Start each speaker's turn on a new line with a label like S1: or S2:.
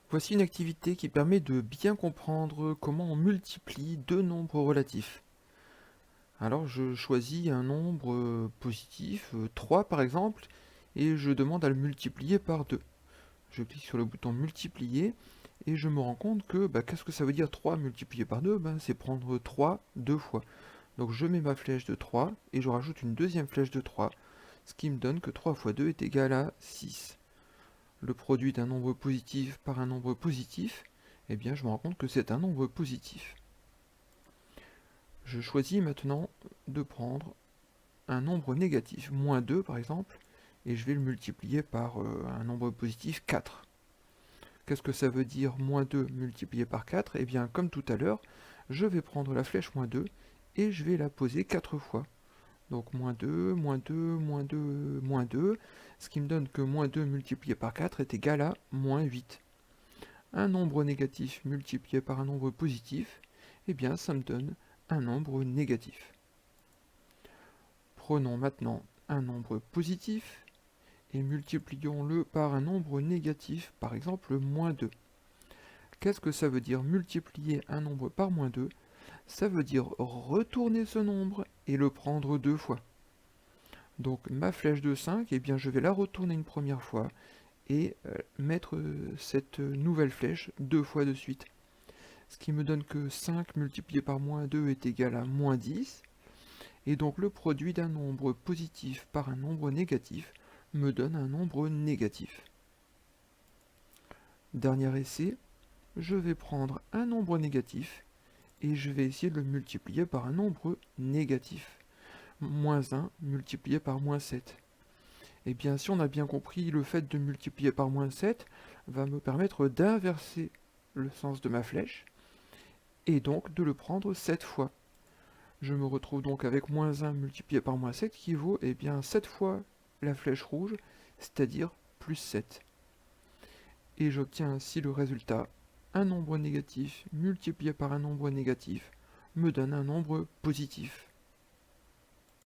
S1: Voici une activité qui permet de bien comprendre comment on multiplie deux nombres relatifs. Alors je choisis un nombre positif, 3 par exemple, et je demande à le multiplier par 2. Je clique sur le bouton multiplier et je me rends compte que qu'est-ce que ça veut dire 3 multiplié par 2? C'est prendre 3 deux fois. Donc je mets ma flèche de 3 et je rajoute une deuxième flèche de 3, ce qui me donne que 3 fois 2 est égal à 6. Le produit d'un nombre positif par un nombre positif, eh bien je me rends compte que c'est un nombre positif. Je choisis maintenant de prendre un nombre négatif, moins 2 par exemple, et je vais le multiplier par un nombre positif 4. Qu'est-ce que ça veut dire moins 2 multiplié par 4? Eh bien comme tout à l'heure, je vais prendre la flèche moins 2 et je vais la poser 4 fois. Donc moins 2, moins 2, moins 2, moins 2, ce qui me donne que moins 2 multiplié par 4 est égal à moins 8. Un nombre négatif multiplié par un nombre positif, eh bien ça me donne un nombre négatif. Prenons maintenant un nombre positif et multiplions-le par un nombre négatif, par exemple moins 2. Qu'est-ce que ça veut dire multiplier un nombre par moins 2? Ça veut dire retourner ce nombre et le prendre deux fois. Donc ma flèche de 5, eh bien je vais la retourner une première fois et mettre cette nouvelle flèche deux fois de suite. Ce qui me donne que 5 multiplié par moins 2 est égal à moins 10. Et donc le produit d'un nombre positif par un nombre négatif me donne un nombre négatif. Dernier essai, je vais prendre un nombre négatif et je vais essayer de le multiplier par un nombre négatif. Moins 1 multiplié par moins 7. Et bien si on a bien compris, le fait de multiplier par moins 7 va me permettre d'inverser le sens de ma flèche et donc de le prendre 7 fois. Je me retrouve donc avec moins 1 multiplié par moins 7 qui vaut bien 7 fois la flèche rouge, c'est-à-dire plus 7. Et j'obtiens ainsi le résultat. Un nombre négatif multiplié par un nombre négatif me donne un nombre positif.